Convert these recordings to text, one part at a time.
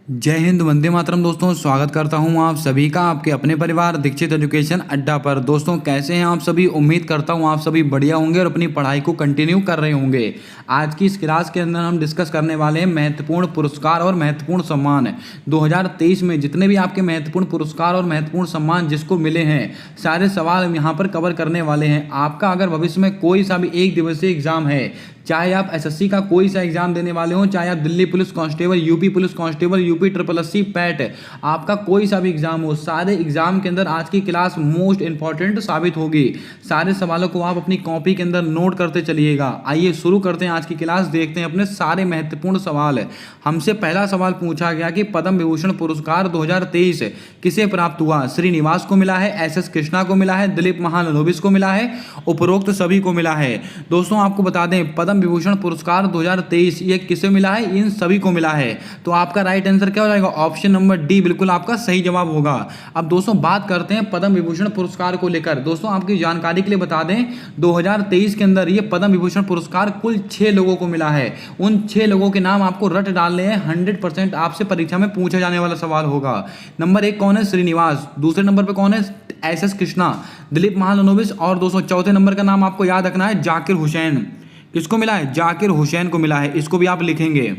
जय हिंद, वंदे मातरम। दोस्तों स्वागत करता हूं आप सभी का आपके अपने परिवार दीक्षित एजुकेशन अड्डा पर। दोस्तों कैसे हैं आप सभी? उम्मीद करता हूं आप सभी बढ़िया होंगे और अपनी पढ़ाई को कंटिन्यू कर रहे होंगे। आज की इस क्लास के अंदर हम डिस्कस करने वाले हैं महत्वपूर्ण पुरस्कार और महत्वपूर्ण सम्मान। 2023 में जितने भी आपके महत्वपूर्ण पुरस्कार और महत्वपूर्ण सम्मान जिसको मिले हैं, सारे सवाल हम यहाँ पर कवर करने वाले हैं। आपका अगर भविष्य में कोई सा भी एक दिवसीय एग्जाम है, चाहे आप एसएससी का कोई सा एग्जाम देने वाले हो, चाहे आप Delhi police constable, UP police constable, UP triple SC PAT, आपका कोई सा भी एग्जाम हो, सारे एग्जाम के अंदर आज की क्लास मोस्ट इंपॉर्टेंट साबित होगी। सारे सवालों को आप अपनी कॉपी के अंदर नोट करते चलिएगा। आइए शुरू करते हैं आज की क्लास, देखते हैं अपने सारे महत्वपूर्ण सवाल। हमसे पहला सवाल पूछा गया कि पद्म विभूषण पुरस्कार 2023 किसे प्राप्त हुआ? श्रीनिवास को मिला है, एस कृष्णा को मिला है, दिलीप महालनोबिस को मिला है, उपरोक्त सभी को मिला है। दोस्तों आपको बता दें, पद्म विभूषण पुरस्कार 2023 ये किसे मिला है? इन सभी को मिला है। तो आपका राइट आंसर क्या हो जाएगा? ऑप्शन नंबर डी बिल्कुल आपका सही जवाब होगा। अब दोस्तों बात करते हैं पद्म विभूषण पुरस्कार को लेकर। दोस्तों आपकी जानकारी के लिए बता दें, 2023 के अंदर ये पद्म विभूषण पुरस्कार कुल 6 लोगों को मिला है। उन 6 लोगों के नाम आपको रट डालने हैं। 100% आपसे परीक्षा में पूछा जाने वाला सवाल होगा। नंबर 1 कौन है? श्रीनिवास। दूसरे नंबर पर कौन है? एस कृष्णा, दिलीप महालनोबिस। और दोस्तों चौथे नंबर का नाम आपको याद रखना है, जाकिर हुसैन। किसको मिला है? जाकिर हुसैन को मिला है। इसको भी आप लिखेंगे,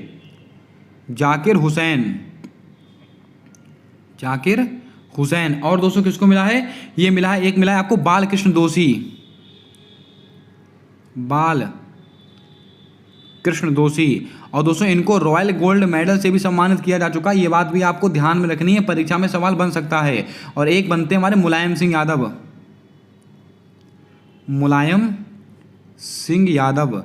जाकिर हुसैन, जाकिर हुसैन। और दोस्तों किसको मिला है? ये मिला है, एक मिला है आपको बाल कृष्ण दोषी, बाल कृष्ण दोषी। और दोस्तों इनको रॉयल गोल्ड मेडल से भी सम्मानित किया जा चुका है। ये बात भी आपको ध्यान में रखनी है, परीक्षा में सवाल बन सकता है। और एक बनते हैं हमारे मुलायम सिंह यादव, मुलायम सिंह यादव,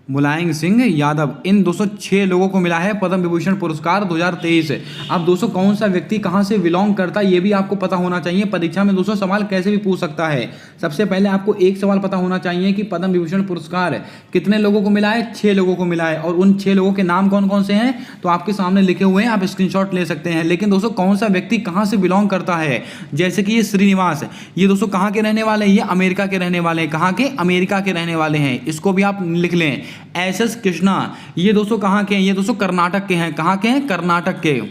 मुलायम सिंह यादव। इन 206 लोगों को मिला है पद्म विभूषण पुरस्कार 2023। अब दोस्तों कौन सा व्यक्ति कहां से बिलोंग करता है ये भी आपको पता होना चाहिए। परीक्षा में दोस्तों सवाल कैसे भी पूछ सकता है। सबसे पहले आपको एक सवाल पता होना चाहिए कि पद्म विभूषण पुरस्कार कितने लोगों को मिला है? 6 लोगों को मिला है। और उन 6 लोगों के नाम कौन कौन से हैं तो आपके सामने लिखे हुए हैं, आप स्क्रीनशॉट ले सकते हैं। लेकिन दोस्तों कौन सा व्यक्ति कहां से बिलोंग करता है? जैसे कि ये श्रीनिवास, ये दोस्तों कहां के रहने वाले हैं? ये अमेरिका के रहने वाले हैं। कहां के? अमेरिका के रहने वाले हैं। इसको भी आप लिख लें। एस कृष्णा, ये दोस्तों कहां के हैं? ये दोस्तों कर्नाटक के हैं। कहां के हैं? कर्नाटक के,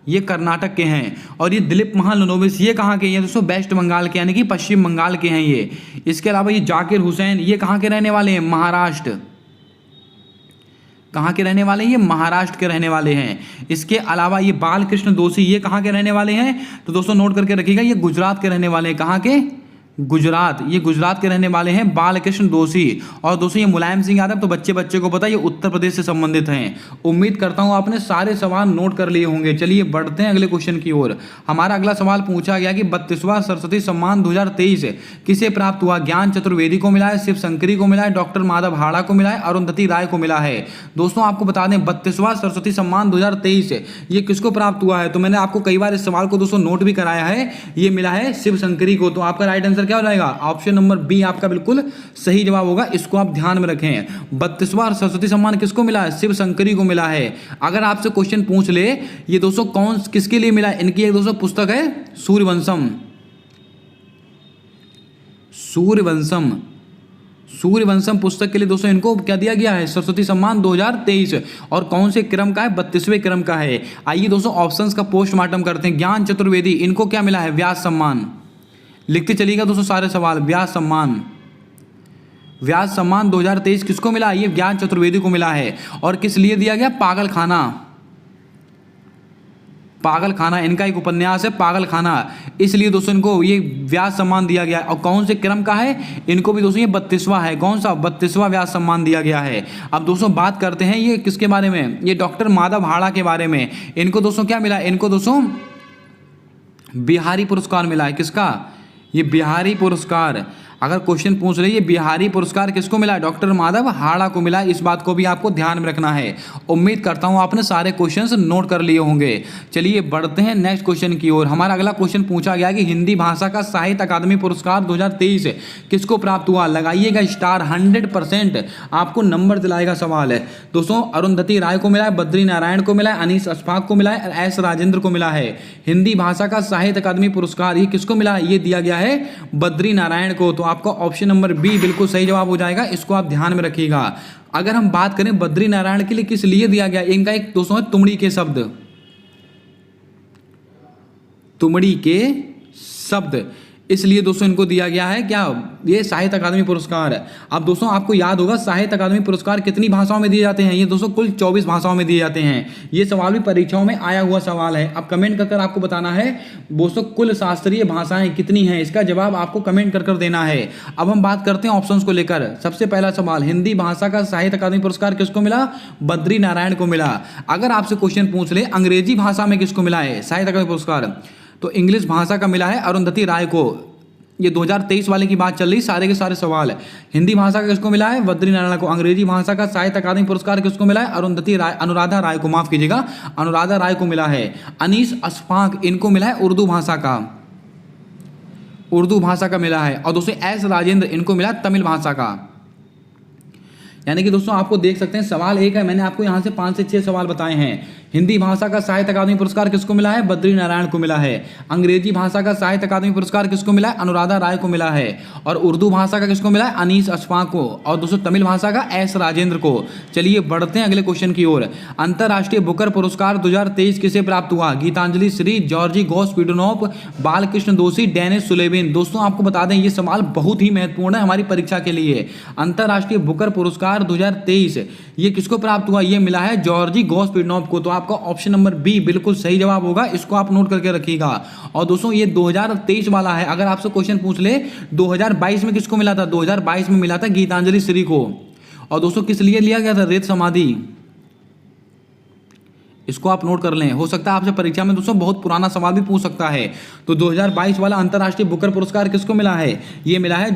ये कर्नाटक के हैं। और ये दिलीप महालनोबिस, ये कहां के? ये दोस्तों वेस्ट बंगाल के, यानी कि पश्चिम बंगाल के हैं ये। इसके अलावा ये जाकिर हुसैन, ये कहां के रहने वाले हैं? महाराष्ट्र। कहां के रहने वाले हैं? ये महाराष्ट्र के रहने वाले हैं। इसके अलावा ये बालकृष्ण दोषी, ये कहां के रहने वाले हैं? तो दोस्तों नोट करके रखिएगा, ये गुजरात के रहने वाले हैं। कहां के? गुजरात, ये गुजरात के रहने वाले हैं बालकृष्ण दोषी। और दोस्तों ये मुलायम सिंह यादव तो बच्चे को पता है, ये उत्तर प्रदेश से संबंधित हैं। उम्मीद करता हूं आपने सारे सवाल नोट कर लिए होंगे। चलिए बढ़ते हैं अगले क्वेश्चन की ओर। हमारा अगला सवाल पूछा गया कि 32वां सरस्वती सम्मान 2023 किसे प्राप्त हुआ? ज्ञान चतुर्वेदी को मिला है, शिव शंकरी को मिला है, डॉक्टर माधव हाड़ा को मिला है, अरुंधति राय को मिला है। दोस्तों आपको बता दें 32वां सरस्वती सम्मान 2023 ये किसको प्राप्त हुआ है? तो मैंने आपको कई बार इस सवाल को दोस्तों नोट भी कराया है। ये मिला है शिव शंकरी को। तो आपका राइट आंसर क्या हो जाएगा? ऑप्शन नंबर बी आपका बिल्कुल सही जवाब होगा। इसको आप ध्यान में रखें। 32वां सरस्वती सम्मान किसको मिला है? शिव शंकरी को मिला है। अगर आपसे क्वेश्चन पूछ ले ये दोस्तों कौन किसके लिए मिला है, इनकी एक दोस्तों पुस्तक है सूर्यवंशम, सूर्यवंशम, सूर्यवंशम पुस्तक के लिए दोस्तों इनको क्या दिया गया है? सरस्वती सम्मान 2023। और कौन से क्रम का है? 32वें क्रम का है। आइए दोस्तों ऑप्शंस का पोस्टमार्टम करते हैं। ज्ञान चतुर्वेदी, इनको क्या मिला है? व्यास सम्मान। लिखते चलिएगा दोस्तों सारे सवाल। व्यास सम्मान, व्यास सम्मान 2023 किसको मिला? ये ज्ञान चतुर्वेदी को मिला है। और किस लिए दिया गया? पागल खाना, पागल खाना इनका एक उपन्यास है, पागल खाना, इसलिए दोस्तों इनको ये व्यास सम्मान दिया गया है। और कौन से क्रम का है? इनको भी दोस्तों ये 32वां है। कौन सा? 32वां व्यास सम्मान दिया गया है। अब दोस्तों बात करते हैं ये किसके बारे में? ये डॉक्टर माधव हाड़ा के बारे में। इनको दोस्तों क्या मिला? इनको दोस्तों बिहारी पुरस्कार मिला है। किसका? ये बिहारी पुरस्कार। अगर क्वेश्चन पूछ रही है बिहारी पुरस्कार किसको मिला है? डॉक्टर माधव हाड़ा को मिला है। इस बात को भी आपको ध्यान में रखना है। उम्मीद करता हूं आपने सारे क्वेश्चंस नोट कर लिए होंगे। चलिए बढ़ते हैं नेक्स्ट क्वेश्चन की ओर। हमारा अगला क्वेश्चन पूछा गया कि हिंदी भाषा का साहित्य अकादमी पुरस्कार 2023 किसको प्राप्त हुआ? लगाइएगा स्टार, 100% आपको नंबर दिलाएगा सवाल है। दोस्तों अरुंधति राय को मिला है, बद्री नारायण को मिला है, अनीस अशफाक को मिला है, एस राजेंद्र को मिला है। हिंदी भाषा का साहित्य अकादमी पुरस्कार ये किसको मिला है? ये दिया गया है बद्री नारायण को। तो आपका ऑप्शन नंबर बी बिल्कुल सही जवाब हो जाएगा। इसको आप ध्यान में रखिएगा। अगर हम बात करें बद्री नारायण के लिए किस लिए दिया गया, इनका एक दोस्तों है तुमड़ी के शब्द, तुमड़ी के शब्द, इसलिए दोस्तों इनको दिया गया है क्या, ये साहित्य अकादमी पुरस्कार है। अब दोस्तों आपको याद होगा साहित्य अकादमी पुरस्कार कितनी भाषाओं में दिए जाते हैं, ये दोस्तों कुल 24 भाषाओं में दिए जाते हैं। ये सवाल भी परीक्षाओं में आया हुआ सवाल है। अब कमेंट कर आपको बताना है दोस्तों कुल शास्त्रीय भाषाएं कितनी हैं, इसका जवाब आपको कमेंट कर देना है। अब हम बात करते हैं ऑप्शंस को लेकर। सबसे पहला सवाल, हिंदी भाषा का साहित्य अकादमी पुरस्कार किसको मिला, बद्री नारायण को मिला। अगर आपसे क्वेश्चन पूछ ले अंग्रेजी भाषा में किसको मिला है साहित्य अकादमी पुरस्कार, तो इंग्लिश भाषा का मिला है अरुंधति राय को। ये 2023 वाले की बात चल रही, सारे के सारे सवाल है। हिंदी भाषा का किसको मिला है, बद्री नारायण को। अंग्रेजी भाषा का साहित्य अकादमी पुरस्कार किसको मिला है, अनुराधा राय को, माफ कीजिएगा, अनुराधा राय को मिला है। अनीस अशफाक इनको मिला है उर्दू भाषा का मिला है। और दोस्तों एस राजेंद्र इनको मिला तमिल भाषा का। यानी कि दोस्तों आपको देख सकते हैं सवाल एक है, मैंने आपको यहाँ से 5 से 6 सवाल बताए हैं। हिंदी भाषा का साहित्य अकादमी पुरस्कार किसको मिला है, बद्री नारायण को मिला है। अंग्रेजी भाषा का साहित्य अकादमी पुरस्कार किसको मिला है, अनुराधा राय को मिला है। और उर्दू भाषा का किसको मिला है, अनीस अशफाक को। और दोस्तों तमिल भाषा का एस राजेंद्र को। चलिए बढ़ते हैं अगले क्वेश्चन की ओर। अंतर्राष्ट्रीय बुकर पुरस्कार 2023 किसे प्राप्त हुआ, गीतांजलि श्री, जॉर्जी गोस्पिडनोव, बालकृष्ण दोषी, डेनिस सुलेविन। दोस्तों आपको बता दें ये सवाल बहुत ही महत्वपूर्ण है हमारी परीक्षा के लिए। अंतर्राष्ट्रीय बुकर पुरस्कार 2023 ये किसको प्राप्त हुआ, ये मिला है जॉर्जी गोस्पिडनोव को। तो आपका ऑप्शन नंबर बी बिल्कुल सही जवाब होगा, इसको आप नोट करके रखिएगा। और दोस्तों ये 2023 वाला है। अगर आपसे क्वेश्चन पूछ ले 2022 में किसको मिला था, 2022 में मिला था गीतांजलि श्री को। और दोस्तों किस लिए लिया गया था, रेत समाधि, इसको आप नोट कर लें। हो सकता है आपसे परीक्षा में दोस्तों बहुत पुराना सवाल भी पूछ सकता है। तो 2022 वाला अंतर्राष्ट्रीय बुकर पुरस्कार किसको मिला है, ये मिला है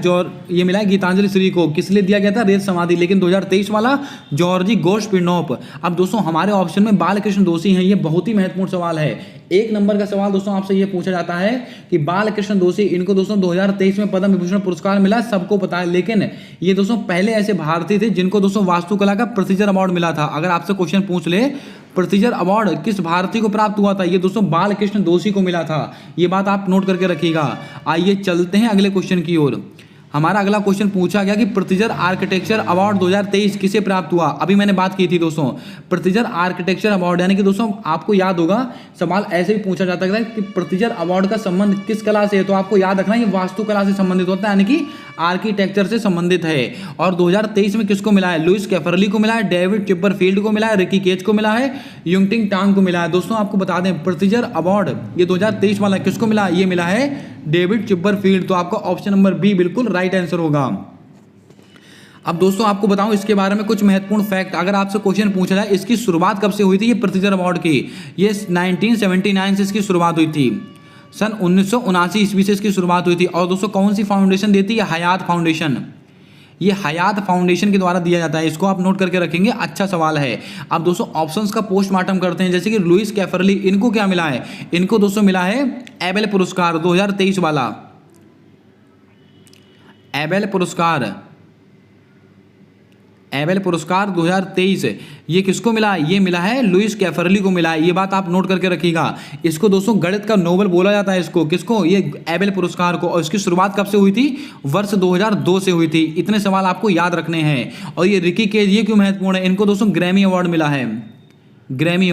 गीतांजलि श्री को। किस लिए दिया गया था, रेत समाधि। लेकिन 2023 वाला जॉर्जी गोस्पिडनोव। अब दोस्तों हमारे ऑप्शन में बालकृष्ण दोषी हैं, ये बहुत ही महत्वपूर्ण सवाल है। 1 नंबर का सवाल दोस्तों आपसे ये पूछा जाता है कि बालकृष्ण दोषी, इनको दोस्तों 2023 में पद्म विभूषण पुरस्कार मिला, सबको पता है। लेकिन ये दोस्तों पहले ऐसे भारतीय थे जिनको दोस्तों वास्तुकला का प्रेस्टीजर अवार्ड मिला था। अगर आपसे क्वेश्चन पूछ ले प्रेस्टीजर अवार्ड किस भारतीय को प्राप्त हुआ था, ये दोस्तों बालकृष्ण दोषी को मिला था। ये बात आप नोट करके रखिएगा। आइए चलते हैं अगले क्वेश्चन की ओर। हमारा अगला क्वेश्चन पूछा गया कि प्रेस्टीजर आर्किटेक्चर अवार्ड 2023 किसे प्राप्त हुआ। अभी मैंने बात की थी दोस्तों प्रेस्टीजर आर्किटेक्चर अवार्ड, यानी कि दोस्तों आपको याद होगा सवाल ऐसे भी पूछा जाता है कि प्रेस्टीजर अवार्ड का संबंध किस कला से है। तो आपको याद रखना ये वास्तुकला से संबंधित होता है, यानी कि आर्किटेक्चर से संबंधित है। और 2023 में किसको मिला है, लुइस कैफरली को मिला है, डेविड चिपरफील्ड को मिला है, रिकी केज को मिला है, युंगटिंग टांग को मिला है। दोस्तों आपको बता दें प्रेस्टीजर अवार्ड ये 2023 वाला किसको मिला, ये मिला है डेविड चिपरफील्ड। तो आपका ऑप्शन नंबर बी बिल्कुल राइट आंसर होगा। अब दोस्तों आपको बताऊं इसके बारे में कुछ महत्वपूर्ण फैक्ट। अगर आपसे क्वेश्चन पूछा जाए इसकी शुरुआत कब से हुई थी, ये प्रेस्टीजर अवार्ड की, ये 1979 से इसकी शुरुआत हुई थी। सन 1979 ईस्वी से इसकी शुरुआत हुई थी। और दोस्तों कौन सी फाउंडेशन देती है, हयात फाउंडेशन। ये हयात फाउंडेशन के द्वारा दिया जाता है, इसको आप नोट करके रखेंगे। अच्छा सवाल है। अब दोस्तों ऑप्शंस का पोस्टमार्टम करते हैं। जैसे कि लुइस कैफरली, इनको क्या मिला है, इनको दोस्तों मिला है एबेल पुरस्कार 2023 वाला, एबेल पुरस्कार 2023 ये किसको मिला है, ये मिला है लुइस कैफरली को मिला है। ये बात आप नोट करके रखिएगा। इसको दोस्तों गणित का नोबेल बोला जाता है, इसको किसको, ये एबेल पुरस्कार को। और इसकी शुरुआत कब से हुई थी, वर्ष 2002 से हुई थी। इतने सवाल आपको याद रखने हैं। और ये रिकी केज ये क्यों महत्वपूर्ण है, इनको दोस्तों ग्रैमी अवार्ड मिला है, ग्रैमी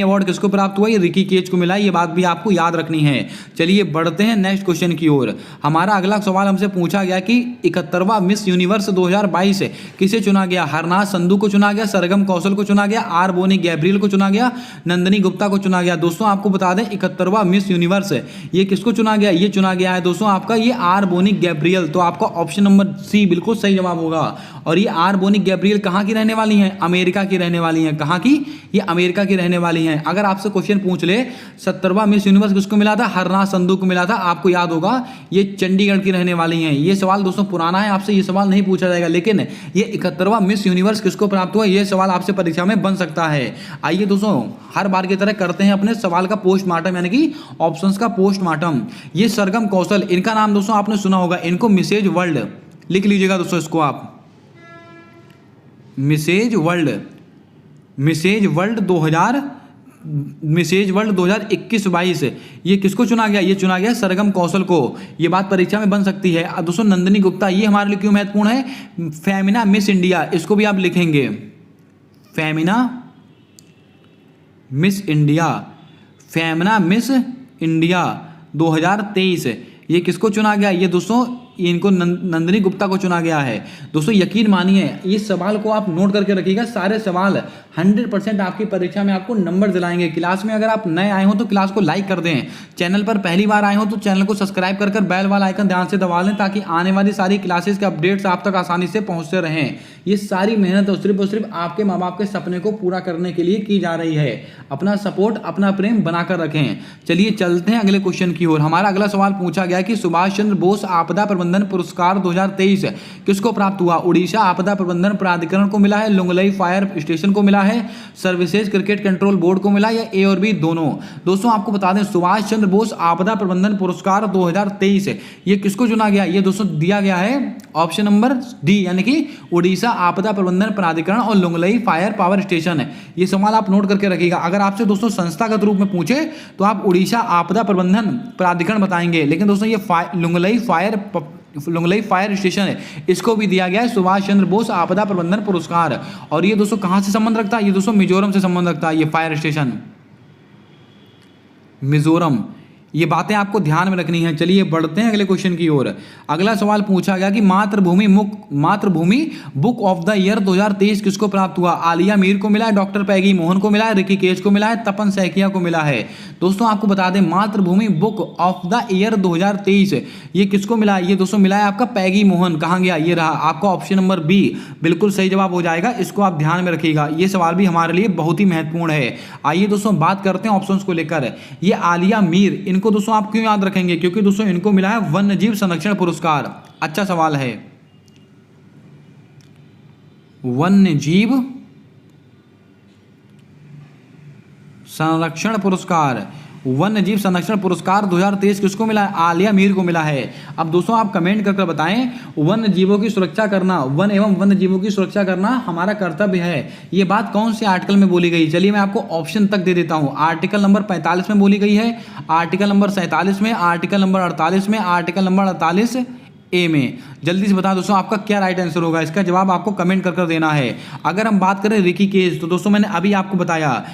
अवार्ड किसको प्राप्त हुआ, ये रिकी केज को मिला है। ये बात भी आपको याद रखनी है। चलिए बढ़ते हैं नेक्स्ट क्वेश्चन की ओर। हमारा अगला सवाल हमसे पूछा गया कि 71वां मिस यूनिवर्स 2022 किसे चुना गया, हरनाथ संधू को चुना गया, सरगम कौशल को चुना गया, आर बोनी गैब्रियल को चुना गया, नंदिनी गुप्ता को चुना गया। दोस्तों आपको बता दें 71वां मिस यूनिवर्स ये किसको चुना गया, ये चुना गया है दोस्तों आपका ये आर बोनी गैब्रियल। तो आपका ऑप्शन नंबर सी बिल्कुल सही जवाब होगा। और ये आर बोनी गैब्रियल कहाँ की रहने वाली हैं, अमेरिका की रहने वाली हैं। कहाँ की, ये अमेरिका की रहने वाली हैं। अगर आपसे क्वेश्चन पूछ ले 70वां मिस यूनिवर्स किसको मिला था, हरनाथ संधू को मिला था। आपको याद होगा ये चंडीगढ़ की रहने वाली हैं। ये सवाल दोस्तों पुराना है, आपसे ये सवाल नहीं पूछा जाएगा। लेकिन ये 71वां मिस यूनिवर्स किसको प्राप्त हुआ, ये सवाल आपसे परीक्षा में बन सकता है। आइए दोस्तों हर बार की तरह करते हैं अपने सवाल का पोस्टमार्टम, यानी कि ऑप्शंस का पोस्टमार्टम। ये सरगम कौशल, इनका नाम दोस्तों आपने सुना होगा, इनको मिसेज वर्ल्ड लिख लीजिएगा दोस्तों, इसको आप मिसेज वर्ल्ड 2021-22 ये किसको चुना गया, ये चुना गया सरगम कौशल को। ये बात परीक्षा में बन सकती है। दोस्तों नंदिनी गुप्ता ये हमारे लिए क्यों महत्वपूर्ण है, फेमिना मिस इंडिया, इसको भी आप लिखेंगे Femina Miss India, Femina Miss India 2023, ये किसको चुना गया? ये दोस्तों इनको नंदिनी गुप्ता को चुना गया है। दोस्तों यकीन मानिए इस सवाल को आप नोट करके रखिएगा, सारे सवाल 100% आपकी परीक्षा में आपको नंबर दिलाएंगे। क्लास में अगर आप नए आए हो तो क्लास को लाइक कर दें, चैनल पर पहली बार आए हो तो चैनल को सब्सक्राइब कर बेल वाला आइकन ध्यान से दबा लें ताकि आने वाली सारी क्लासेस के अपडेट्स आप तक आसानी से पहुंचते रहें। ये सारी मेहनत और सिर्फ आपके माँ बाप के सपने को पूरा करने के लिए की जा रही है। अपना सपोर्ट, अपना प्रेम बनाकर रखें। चलिए चलते हैं अगले क्वेश्चन की ओर। हमारा अगला सवाल पूछा गया कि सुभाष चंद्र बोस आपदा प्रबंधन पुरस्कार 2023 किसको प्राप्त हुआ? उड़ीसा आपदा प्रबंधन प्राधिकरण को मिला है, लुंगलई फायर स्टेशन को मिला है, सर्विसेज क्रिकेट कंट्रोल बोर्ड को मिला, या ए और बी दोनों? दोस्तों आपको बता दें सुभाष चंद्र बोस आपदा प्रबंधन पुरस्कार 2023 ये किसको चुना गया? ये दोस्तों दिया गया है ऑप्शन नंबर डी, यानी कि उड़ीसा आपदा प्रबंधन प्राधिकरण और लुंगलई फायर पावर स्टेशन है। ये सवाल आप नोट करके रखिएगा। अगर आपसे दोस्तों संस्थागत रूप में पूछे तो आप उड़ीसा आपदा प्रबंधन प्राधिकरण बताएंगे, लेकिन दोस्तों ये लुंगलई फायर स्टेशन है, इसको भी दिया गया है सुभाष चंद्र बोस आपदा प्रबंधन पुरस्कार। और ये दोस्तों कहां से संबंध रखता है? ये दोस्तों मिजोरम से संबंध रखता है। ये फायर स्टेशन मिजोरम, ये बातें आपको ध्यान में रखनी है। चलिए बढ़ते हैं अगले क्वेश्चन की ओर। अगला सवाल पूछा गया कि मातृभूमि बुक ऑफ द ईयर 2023 किसको प्राप्त हुआ? आलिया मीर को मिला है, डॉक्टर पैगी मोहन को मिला है, रिकी केज को मिला है, तपन सैकिया को मिला है। दोस्तों आपको बता दें मातृभूमि बुक ऑफ द ईयर 2023 ये किसको मिला है? ये दोस्तों मिला है आपका पैगी मोहन। कहाँ गया? ये रहा आपका ऑप्शन नंबर बी, बिल्कुल सही जवाब हो जाएगा। इसको आप ध्यान में रखिएगा, ये सवाल भी हमारे लिए बहुत ही महत्वपूर्ण है। आइए दोस्तों बात करते हैं ऑप्शंस को लेकर। ये आलिया मीर, इनको दोस्तों आप क्यों याद रखेंगे? क्योंकि दोस्तों इनको मिला है वन्य जीव संरक्षण पुरस्कार। अच्छा सवाल है, वन्य जीव संरक्षण पुरस्कार, वन्य जीव संरक्षण पुरस्कार 2023 किसको मिला है? आलिया मीर को मिला है। अब दोस्तों आप कमेंट करके बताएं, वन्य जीवों की सुरक्षा करना, वन एवं वन्य जीवों की सुरक्षा करना हमारा कर्तव्य है, ये बात कौन से आर्टिकल में बोली गई? चलिए मैं आपको ऑप्शन तक दे देता हूं। आर्टिकल नंबर 45 में बोली गई है, आर्टिकल नंबर 47 में, आर्टिकल नंबर 48 में, आर्टिकल नंबर 48 ए में। जल्दी से बता दोस्तों आपका क्या राइट आंसर होगा? इसका जवाब आपको कमेंट कर देना है। अगर हम बात करें रिकी केज, तो दोस्तों मैंने अभी आपको बताया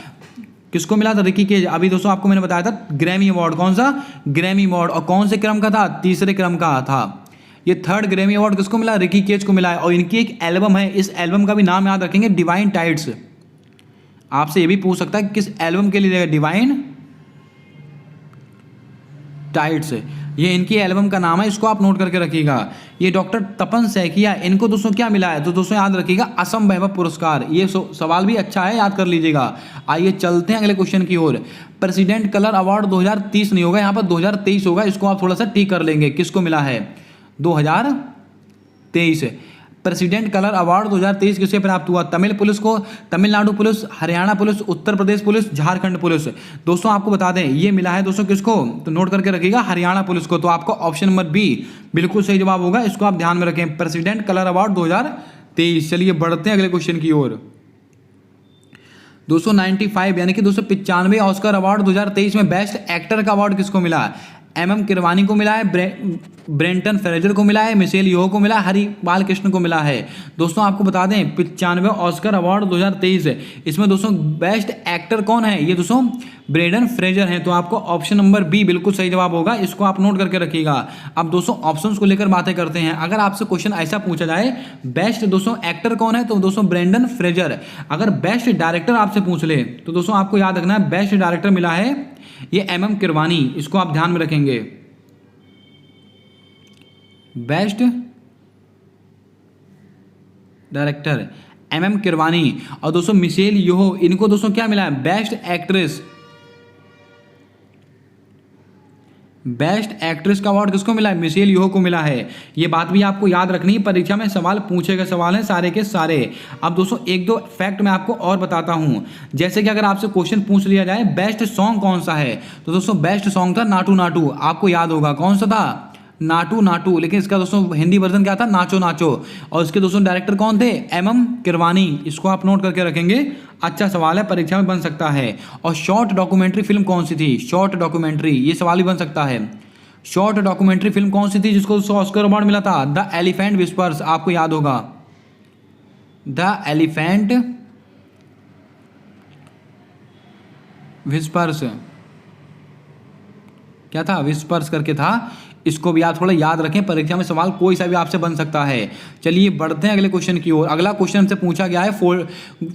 किसको मिला था? रिकी केज। अभी दोस्तों आपको मैंने बताया था ग्रैमी अवार्ड, कौन सा? Grammy award. और कौन से क्रम का था? तीसरे क्रम का था। ये थर्ड ग्रैमी अवार्ड किसको मिला? रिकी केज को मिला है। और इनकी एक एल्बम है, इस एल्बम का भी नाम याद रखेंगे, डिवाइन टाइड्स। आपसे ये भी पूछ सकता है कि किस एल्बम के लिए? डिवाइन टाइड्स, ये इनकी एल्बम का नाम है, इसको आप नोट करके रखिएगा। ये डॉक्टर तपन सैकिया, इनको दोस्तों क्या मिला है? तो दोस्तों याद रखिएगा असम वैभव पुरस्कार। ये सवाल भी अच्छा है, याद कर लीजिएगा। आइए चलते हैं अगले क्वेश्चन की ओर। प्रेसिडेंट कलर अवार्ड 2030 नहीं होगा, यहाँ पर 2023 होगा, इसको आप थोड़ा सा टिक कर लेंगे। किसको मिला है? 2023 प्रेसिडेंट कलर अवार्ड 2023 किसे प्राप्त हुआ? तमिल पुलिस को, Tamil Nadu police, Haryana police, Uttar Pradesh police, Jharkhand police. दोस्तों आपको बता दें ये मिला है दोस्तों किसको? तो नोट करके रखिएगा, हरियाणा पुलिस को। तो आपका ऑप्शन नंबर बी बिल्कुल सही जवाब होगा, इसको आप ध्यान में रखें, प्रेसिडेंट कलर अवार्ड 2023। चलिए बढ़ते हैं अगले क्वेश्चन की ओर। 295 यानी कि 295 ऑस्कर अवार्ड 2023 में बेस्ट एक्टर का अवार्ड किसको मिला? एम किरवानी को मिला है, ब्रेंटन फ्रेजर को मिला है, मिशेल यो को मिला है, हरि बालकृष्ण को मिला है। दोस्तों आपको बता दें 95 ऑस्कर अवार्ड 2023 है, इसमें दोस्तों बेस्ट एक्टर कौन है? ये दोस्तों ब्रेंडन फ्रेजर हैं। तो आपको ऑप्शन नंबर बी बिल्कुल सही जवाब होगा, इसको आप नोट करके रखिएगा। अब दोस्तों ऑप्शंस को लेकर बातें करते हैं। अगर आपसे क्वेश्चन ऐसा पूछा जाए बेस्ट दोस्तों एक्टर कौन है, तो दोस्तों ब्रेंडन फ्रेजर। अगर बेस्ट डायरेक्टर आपसे पूछ ले तो दोस्तों आपको याद रखना है बेस्ट डायरेक्टर मिला है ये एम किरवानी, इसको आप ध्यान में रखेंगे। Best director M Keeravani. और दोस्तों मिशेल योहो, इनको दोस्तों क्या मिला है? Best actress. बेस्ट एक्ट्रेस का अवार्ड किसको मिला है? मिशेल योहो को मिला है। ये बात भी आपको याद रखनी है, परीक्षा में सवाल पूछे गए सवाल हैं सारे के सारे। अब दोस्तों एक दो फैक्ट मैं आपको और बताता हूं। जैसे कि अगर आपसे क्वेश्चन पूछ लिया जाए बेस्ट सॉन्ग कौन सा है, तो दोस्तों बेस्ट सॉन्ग था नाटू नाटू। आपको याद होगा कौन सा था? नाटू नाटू। लेकिन इसका दोस्तों हिंदी वर्जन क्या था? नाचो नाचो। और इसके दोस्तों डायरेक्टर कौन थे? एम किरवानी। इसको आप नोट करके रखेंगे, अच्छा सवाल है, परीक्षा में बन सकता है। और शॉर्ट डॉक्यूमेंट्री फिल्म कौन सी थी? शॉर्ट डॉक्यूमेंट्री, ये सवाल भी बन सकता है। शॉर्ट डॉक्यूमेंट्री फिल्म कौन सी थी जिसको ऑस्कर अवार्ड मिला था? The elephant whispers. आपको याद होगा द एलिफेंट विस्पर्स, क्या था, विस्पर्स करके था। इसको भी आप थोड़ा याद रखें, परीक्षा में सवाल कोई सा भी आपसे बन सकता है। चलिए बढ़ते हैं अगले क्वेश्चन की ओर। अगला क्वेश्चन हमसे पूछा गया है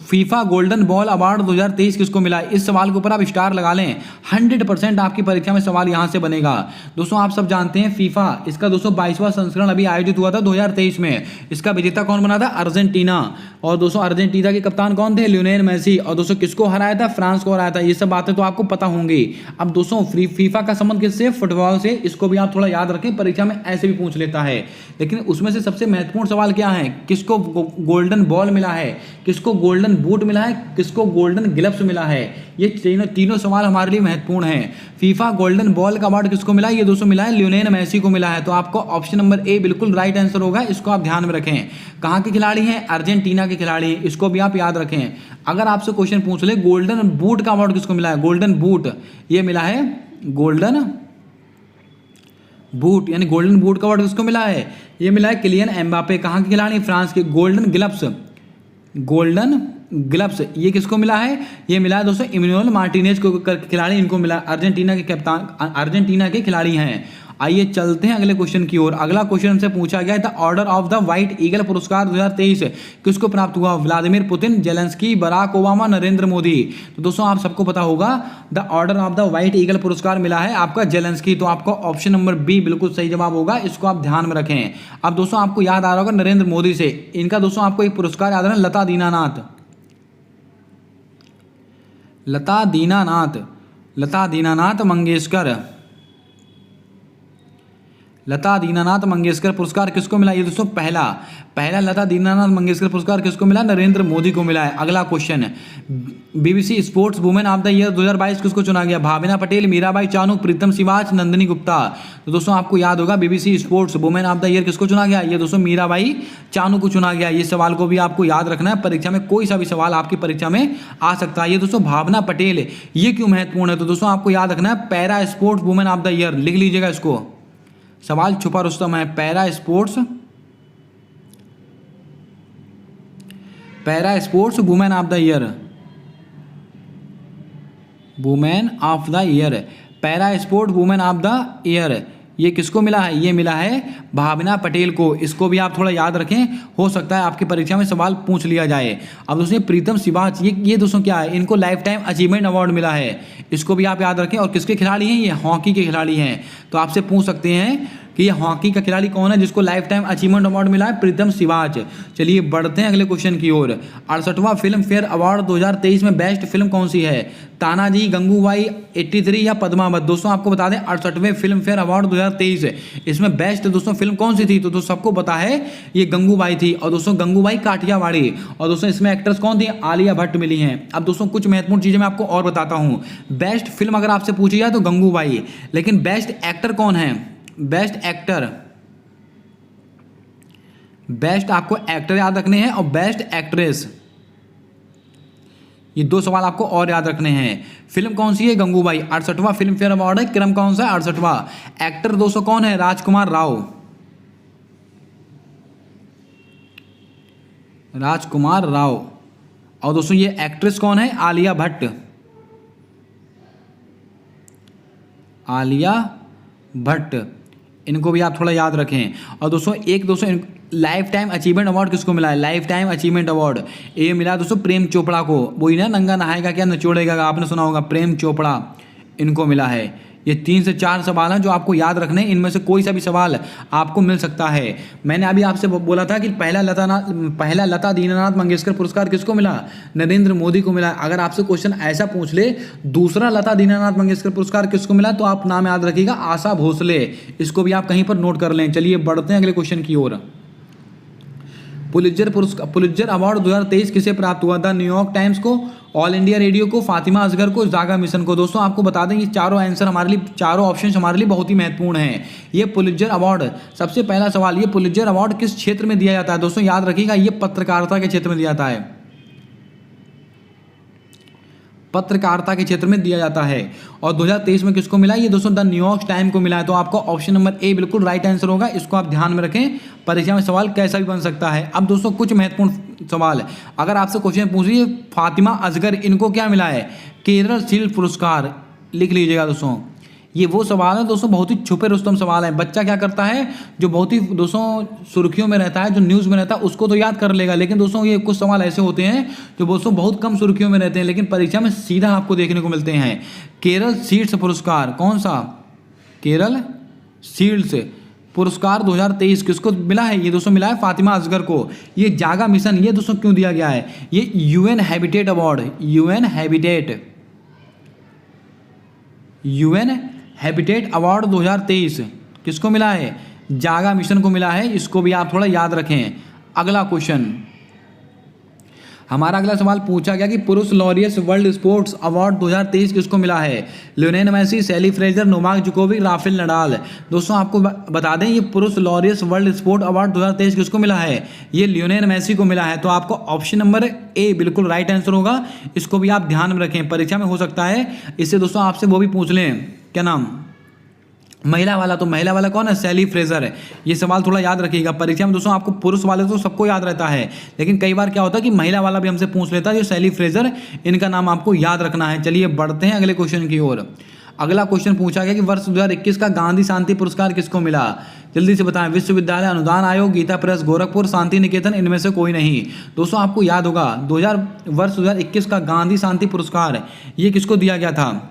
फीफा गोल्डन बॉल अवार्ड 2023 किसको मिला है। इस सवाल के ऊपर आप स्टार लगा लें, 100% आपकी परीक्षा में सवाल यहां से बनेगा। दोस्तों आप सब जानते हैं फीफा, इसका 222वां संस्करण अभी आयोजित हुआ था 2023 में। इसका विजेता कौन बना था, अर्जेंटीना। और दोस्तों अर्जेंटीना के कप्तान कौन थे, लियोनेल मेसी। और दोस्तों किसको हराया था, फ्रांस को हराया था। ये सब बातें तो आपको पता होंगी। अब दोस्तों फीफा का संबंध किससे, फुटबॉल से। इसको भी आप थोड़ा याद रखें, परीक्षा में ऐसे भी पूछ लेता है। लेकिन उसमें से सबसे महत्वपूर्ण सवाल क्या है, किसको गोल्डन बॉल मिला है, किसको गोल्डन बूट मिला है, किसको गोल्डन ग्लव्स मिला है। ये तीनों सवाल हमारे लिए महत्वपूर्ण है। फीफा गोल्डन बॉल का अवार्ड किसको मिला है, ये दोस्तों मिला है लियोनेल मेसी को मिला है। तो आपको ऑप्शन नंबर ए बिल्कुल राइट आंसर होगा। इसको आप ध्यान में रखें। कहाँ के खिलाड़ी हैं, अर्जेंटीना के खिलाड़ी हैं। इसको भी आप याद रखें। अगर आपसे क्वेश्चन पूछ ले गोल्डन बूट का अवार्ड किसको मिला है, गोल्डन बूट ये मिला है, गोल्डन बूट यानी गोल्डन बूट का अवार्ड किसको मिला है, ये मिला है किलियन एम्बापे। कहाँ के खिलाड़ी, फ्रांस के। गोल्डन ग्लव्स, गोल्डन ग्लव्स ये किसको मिला है, ये मिला है दोस्तों इमैनुअल मार्टिनेज को खिलाड़ी, इनको मिला। अर्जेंटीना के कप्तान, अर्जेंटीना के खिलाड़ी हैं। आइए चलते हैं अगले क्वेश्चन की ओर। अगला क्वेश्चन हमसे पूछा गया था order of the white eagle पुरस्कार 2023 किसको प्राप्त हुआ, Vladimir Putin, Zelensky, Barack Obama, Narendra Modi. तो दोस्तों आप सबको पता होगा the order of the white eagle पुरस्कार मिला है आपका जेलेंस्की। तो आपका ऑप्शन नंबर बी बिल्कुल सही जवाब होगा। इसको आप ध्यान में रखें। अब दोस्तों आपको याद आ रहा होगा नरेंद्र मोदी से, इनका दोस्तों आपको एक पुरस्कार याद है, लता दीनानाथ, लता दीनानाथ, लता दीनानाथ मंगेशकर, लता दीनानाथ मंगेशकर पुरस्कार किसको मिला, ये दोस्तों पहला लता दीनानाथ मंगेशकर पुरस्कार किसको मिला, नरेंद्र मोदी को मिला है। अगला question, BBC sports women of the year 2022 किसको चुना गया, भावना पटेल, मीराबाई चानू, प्रीतम सिवाच, नंदिनी गुप्ता। तो दोस्तों आपको याद होगा BBC sports women of the year किसको चुना गया, ये दोस्तों मीराबाई चानू को चुना गया। ये सवाल को भी आपको याद रखना है, परीक्षा में कोई सा भी सवाल आपकी परीक्षा में आ सकता है। ये दोस्तों भावना पटेल ये क्यों महत्वपूर्ण है, तो दोस्तों आपको याद रखना है para sports women of the year, लिख लीजिएगा इसको, सवाल छुपा रुस्तम है। Para sports women of the year, women of the year, para sport women of the year ये किसको मिला है, ये मिला है भावना पटेल को। इसको भी आप थोड़ा याद रखें, हो सकता है आपकी परीक्षा में सवाल पूछ लिया जाए। अब दोस्तों प्रीतम सिवाच ये दोस्तों क्या है, इनको लाइफ टाइम अचीवमेंट अवार्ड मिला है। इसको भी आप याद रखें। और किसके खिलाड़ी हैं, ये हॉकी के खिलाड़ी हैं। तो आपसे पूछ सकते हैं कि ये हॉकी का खिलाड़ी कौन है जिसको लाइफ टाइम अचीवमेंट अवार्ड मिला है, प्रीतम सिवाच। चलिए बढ़ते हैं अगले क्वेश्चन की ओर। 68वां फिल्म फेयर अवार्ड 2023 में बेस्ट फिल्म कौन सी है, तानाजी, गंगूबाई, 83 या पद्मावत। दोस्तों आपको बता दें 68वें फिल्म फेयर अवार्ड 2023 इसमें बेस्ट दोस्तों फिल्म कौन सी थी, तो दोस्तों सबको पता है ये गंगूबाई थी। और दोस्तों गंगूबाई काठियावाड़ी। और दोस्तों इसमें एक्ट्रेस कौन थी, आलिया भट्ट मिली हैं। अब दोस्तों कुछ महत्वपूर्ण चीजें मैं आपको और बताता हूँ। बेस्ट फिल्म अगर आपसे पूछी जाए तो गंगूबाई, लेकिन बेस्ट एक्टर कौन है, बेस्ट एक्टर, बेस्ट आपको एक्टर याद रखने हैं और बेस्ट एक्ट्रेस, ये दो सवाल आपको और याद रखने हैं। फिल्म कौन सी है, गंगूबाई। 68वां फिल्म फेयर अवार्ड है, क्रम कौन सा है, 68वां। एक्टर दोस्तों कौन है, राजकुमार राव, राजकुमार राव। और दोस्तों ये एक्ट्रेस कौन है, आलिया भट्ट, आलिया भट्ट। इनको भी आप थोड़ा याद रखें। और दोस्तों लाइफ टाइम अचीवमेंट अवार्ड किसको मिला है, लाइफ टाइम अचीवमेंट अवार्ड ये मिला दोस्तों प्रेम चोपड़ा को। वही ना नंगा नहाएगा क्या नचोड़ेगा, आपने सुना होगा, प्रेम चोपड़ा इनको मिला है। ये 3 से 4 सवाल हैं जो आपको याद रखने हैं। इनमें से कोई सा भी सवाल आपको मिल सकता है। मैंने अभी आपसे बोला था कि पहला लता दीनानाथ मंगेशकर पुरस्कार किसको मिला, नरेंद्र मोदी को मिला। अगर आपसे क्वेश्चन ऐसा पूछ ले दूसरा लता दीनानाथ मंगेशकर पुरस्कार किसको मिला, तो आप नाम याद रखिएगा, आशा भोसले। इसको भी आप कहीं पर नोट कर लें। चलिए बढ़ते हैं अगले क्वेश्चन की ओर। पुलित्जर अवार्ड 2023 किसे प्राप्त हुआ, द न्यूयॉर्क टाइम्स को, ऑल इंडिया रेडियो को, फातिमा असगर को, जागा मिशन को। दोस्तों आपको बता दें ये चारों आंसर हमारे लिए, चारों ऑप्शन हमारे लिए बहुत ही महत्वपूर्ण हैं। ये पुलित्जर अवार्ड, सबसे पहला सवाल, ये पुलित्जर अवार्ड किस क्षेत्र में दिया जाता है, दोस्तों याद रखिएगा ये पत्रकारिता के क्षेत्र में दिया जाता है, पत्रकारिता के क्षेत्र में दिया जाता है। और 2023 में किसको मिला, ये दोस्तों द न्यूयॉर्क टाइम्स को मिला है। तो आपको ऑप्शन नंबर ए बिल्कुल राइट आंसर होगा। इसको आप ध्यान में रखें, परीक्षा में सवाल कैसा भी बन सकता है। अब दोस्तों कुछ महत्वपूर्ण सवाल है, अगर आपसे क्वेश्चन पूछ रही है फातिमा असगर, इनको क्या मिला है? केरल शिल्प पुरस्कार, लिख लीजिएगा दोस्तों। ये वो सवाल है दोस्तों, बहुत ही छुपे रुस्तम सवाल है। बच्चा क्या करता है, जो बहुत ही दोस्तों सुर्खियों में रहता है, जो न्यूज़ में रहता है, उसको तो याद कर लेगा, लेकिन दोस्तों ये कुछ सवाल ऐसे होते हैं जो दोस्तों बहुत कम सुर्खियों में रहते हैं, लेकिन परीक्षा में सीधा आपको देखने को मिलते हैं। केरल शीर्ष पुरस्कार, कौन सा? केरल शीर्ष पुरस्कार 2023 किसको मिला है? ये दोस्तों मिला है फातिमा असगर को। ये जागा मिशन, ये दोस्तों क्यों दिया गया है? ये UN habitat award, UN habitat award 2023 किसको मिला है? जागा मिशन को मिला है। इसको भी आप थोड़ा याद रखें। अगला क्वेश्चन, हमारा अगला सवाल पूछा गया कि पुरुष लॉरियस वर्ल्ड स्पोर्ट्स अवार्ड 2023 किसको मिला है? Lionel Messi, Sally Fraser, Novak Djokovic, Rafael Nadal. दोस्तों आपको बता दें, ये पुरुष लॉरियस वर्ल्ड स्पोर्ट अवार्ड 2023 किसको मिला है? ये लियोनेल मेसी को मिला है। तो आपको ऑप्शन नंबर ए बिल्कुल राइट आंसर होगा। इसको भी आप ध्यान में रखें, परीक्षा में हो सकता है इससे दोस्तों आपसे वो भी पूछ लें, क्या नाम, महिला वाला। तो महिला वाला कौन है? सैली फ्रेजर है। ये सवाल थोड़ा याद रखिएगा, परीक्षा में दोस्तों आपको पुरुष वाले तो सबको याद रहता है, लेकिन कई बार क्या होता है कि महिला वाला भी हमसे पूछ लेता है। ये सैली फ्रेजर, इनका नाम आपको याद रखना है। चलिए बढ़ते हैं अगले क्वेश्चन की ओर। अगला क्वेश्चन पूछा गया कि वर्ष 2021 का गांधी शांति पुरस्कार किसको मिला? जल्दी से बताएं। विश्वविद्यालय अनुदान आयोग, गीता प्रेस, गोरखपुर, शांति निकेतन, इनमें से कोई नहीं। दोस्तों आपको याद होगा वर्ष 2021 का गांधी शांति पुरस्कार ये किसको दिया गया था?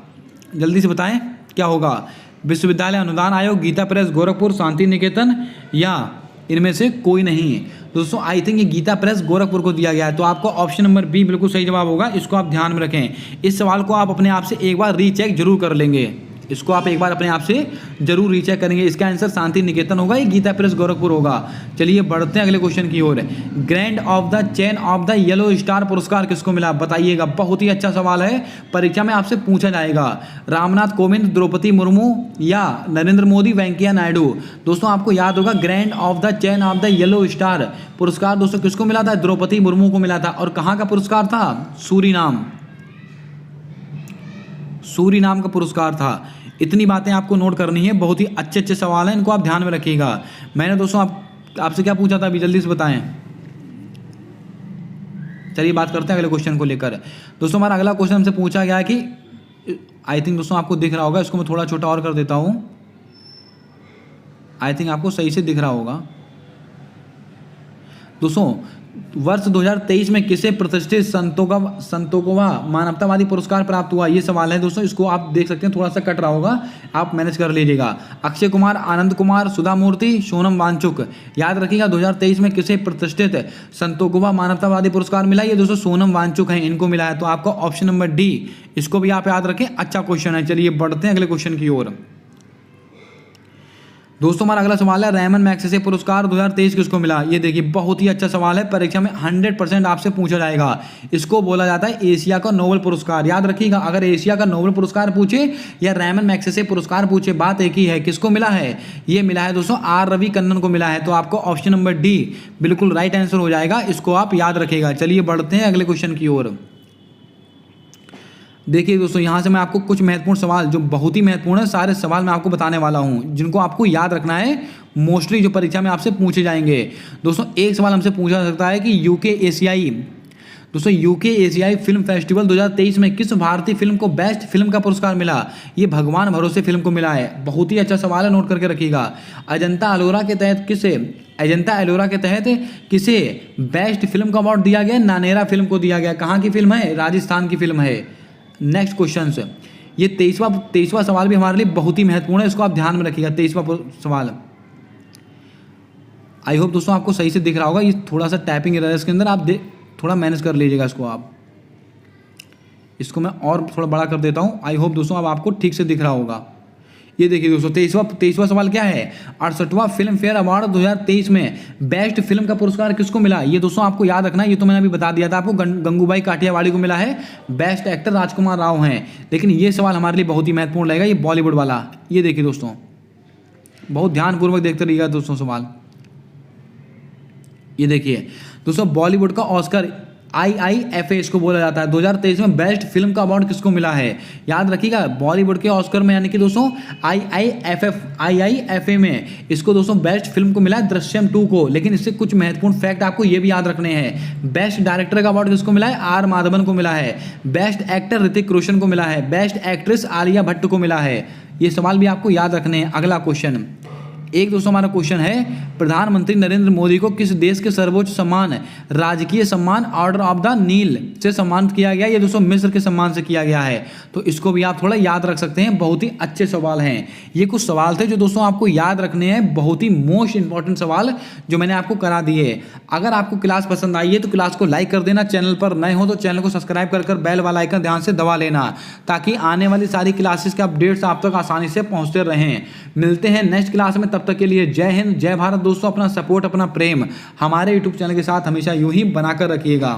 जल्दी से बताएं क्या होगा? विश्वविद्यालय अनुदान आयोग, गीता प्रेस, गोरखपुर, शांति निकेतन, या इनमें से कोई नहीं। दोस्तों आई थिंक ये गीता प्रेस गोरखपुर को दिया गया है। तो आपको ऑप्शन नंबर बी बिल्कुल सही जवाब होगा। इसको आप ध्यान में रखें। इस सवाल को आप अपने आप से एक बार रीचेक जरूर कर लेंगे। इसको आप एक बार अपने आप से जरूर रीचेक करेंगे। इसका आंसर शांति निकेतन होगा, ये गीता प्रेस गोरखपुर होगा। चलिए बढ़ते हैं अगले क्वेश्चन की ओर। Grand of the chain of the yellow star पुरस्कार किसको मिला? बताइएगा, बहुत ही अच्छा सवाल है, परीक्षा में आपसे पूछा जाएगा। रामनाथ कोविंद, द्रौपदी मुर्मू, या नरेंद्र मोदी, वेंकैया नायडू। दोस्तों आपको याद होगा grand of the chain of the yellow star पुरस्कार दोस्तों किसको मिला था? द्रौपदी मुर्मू को मिला था। और कहाँ का पुरस्कार था? सूरीनाम का पुरस्कार था। इतनी बातें आपको नोट करनी है, बहुत ही अच्छे अच्छे सवाल हैं, इनको आप ध्यान में रखिएगा। मैंने दोस्तों आपसे क्या पूछा था अभी, जल्दी से बताएं। चलिए बात करते हैं अगले क्वेश्चन को लेकर। दोस्तों हमारा अगला क्वेश्चन हमसे पूछा गया कि आई थिंक दोस्तों आपको दिख रहा होगा, इसको मैं थोड़ा छोटा और कर देता हूं। आई थिंक आपको सही से दिख रहा होगा। दोस्तों वर्ष 2023 में किसे प्रतिष्ठित संतोकोवा मानवतावादी पुरस्कार प्राप्त हुआ? ये सवाल है दोस्तों, इसको आप देख सकते हैं, थोड़ा सा कट रहा होगा, आप मैनेज कर लीजिएगा। अक्षय कुमार, आनंद कुमार, सुधा मूर्ति, सोनम वांगचुक। याद रखिएगा 2023 में किसे प्रतिष्ठित संतोकोवा मानवतावादी पुरस्कार मिला? ये दोस्तों सोनम वांगचुक है, इनको मिला है। तो आपका ऑप्शन नंबर डी, इसको भी आप याद रखें, अच्छा क्वेश्चन है। चलिए बढ़ते हैं अगले क्वेश्चन की ओर। दोस्तों हमारा अगला सवाल है रेमन मैग्सेसे पुरस्कार 2023 किसको मिला? ये देखिए बहुत ही अच्छा सवाल है, परीक्षा में 100% आपसे पूछा जाएगा। इसको बोला जाता है एशिया का नोबेल पुरस्कार। याद रखिएगा, अगर एशिया का नोबेल पुरस्कार पूछे या रेमन मैग्सेसे पुरस्कार पूछे, बात एक ही है। किसको मिला है? ये मिला है दोस्तों आर रवि कन्नन को मिला है। तो आपको ऑप्शन नंबर डी बिल्कुल राइट आंसर हो जाएगा, इसको आप याद रखिएगा। चलिए बढ़ते हैं अगले क्वेश्चन की ओर। देखिए दोस्तों यहाँ से मैं आपको कुछ महत्वपूर्ण सवाल, जो बहुत ही महत्वपूर्ण है, सारे सवाल मैं आपको बताने वाला हूँ, जिनको आपको याद रखना है, मोस्टली जो परीक्षा में आपसे पूछे जाएंगे। दोस्तों एक सवाल हमसे पूछा जा सकता है कि यूके एशियाई फिल्म फेस्टिवल 2023 में किस भारतीय फिल्म को बेस्ट फिल्म का पुरस्कार मिला? ये भगवान भरोसे फिल्म को मिला है। बहुत ही अच्छा सवाल है, नोट करके रखिएगा। अजंता एलोरा के तहत किसे बेस्ट फिल्म का अवार्ड दिया गया? नानेरा फिल्म को दिया गया। कहाँ की फिल्म है? राजस्थान की फिल्म है। नेक्स्ट क्वेश्चन, ये 23वां सवाल भी हमारे लिए बहुत ही महत्वपूर्ण है, इसको आप ध्यान में रखिएगा। 23वां सवाल, आई होप दोस्तों आपको सही से दिख रहा होगा। ये थोड़ा सा टाइपिंग एरर है इसके अंदर, आप थोड़ा मैनेज कर लीजिएगा इसको। इसको मैं और थोड़ा बड़ा कर देता हूँ। आई होप दोस्तों अब आपको ठीक से दिख रहा होगा। ये देखिए दोस्तों 23वां सवाल क्या है? 68वां फिल्म फेयर अवार्ड 2023 में बेस्ट फिल्म का पुरस्कार किसको मिला? ये दोस्तों आपको याद रखना है, ये तो मैंने अभी बता दिया था आपको, गंगूबाई काठियावाड़ी को मिला है। बेस्ट एक्टर राजकुमार राव हैं। लेकिन ये सवाल हमारे लिए बहुत ही महत्वपूर्ण रहेगा, ये बॉलीवुड वाला। ये देखिए दोस्तों, बहुत ध्यानपूर्वक देखते रहिएगा दोस्तों सवाल। ये देखिए दोस्तों, बॉलीवुड का ऑस्कर IIFA इसको बोला जाता है। 2023 में बेस्ट फिल्म का अवार्ड किसको मिला है, याद रखिएगा, बॉलीवुड के ऑस्कर में, यानी कि दोस्तों IIFA में इसको दोस्तों बेस्ट फिल्म को मिला है दृश्यम 2 को। लेकिन इससे कुछ महत्वपूर्ण फैक्ट आपको ये भी याद रखने हैं। बेस्ट डायरेक्टर का अवार्ड किसको मिला है, आर माधवन को मिला है। बेस्ट एक्टर ऋतिक रोशन को मिला है। बेस्ट एक्ट्रेस आलिया भट्ट को मिला है। ये सवाल भी आपको याद रखने हैं। अगला क्वेश्चन, एक दोस्तों हमारा क्वेश्चन है, प्रधानमंत्री नरेंद्र मोदी को किस देश के सर्वोच्च सम्मान राजकीय सम्मान ऑर्डर ऑफ द नील से सम्मानित किया गया? ये दोस्तों मिस्र के सम्मान से किया गया है। तो इसको भी आप थोड़ा याद रख सकते हैं। बहुत ही अच्छे सवाल हैं। ये कुछ सवाल थे जो दोस्तों आपको याद रखने हैं। बहुत ही मोस्ट इंपॉर्टेंट सवाल जो मैंने आपको करा दिए। अगर आपको क्लास पसंद आई है तो क्लास को लाइक कर देना। चैनल पर नए हो तो चैनल को सब्सक्राइब कर बेल वाला आइकन ध्यान से दबा लेना, ताकि आने वाली सारी क्लासेस के अपडेट्स आप तक आसानी से पहुंचते रहें। मिलते हैं नेक्स्ट क्लास में, तब तक के लिए जय हिंद, जय भारत। दोस्तों अपना सपोर्ट, अपना प्रेम हमारे यूट्यूब चैनल के साथ हमेशा यूं ही बनाकर रखिएगा।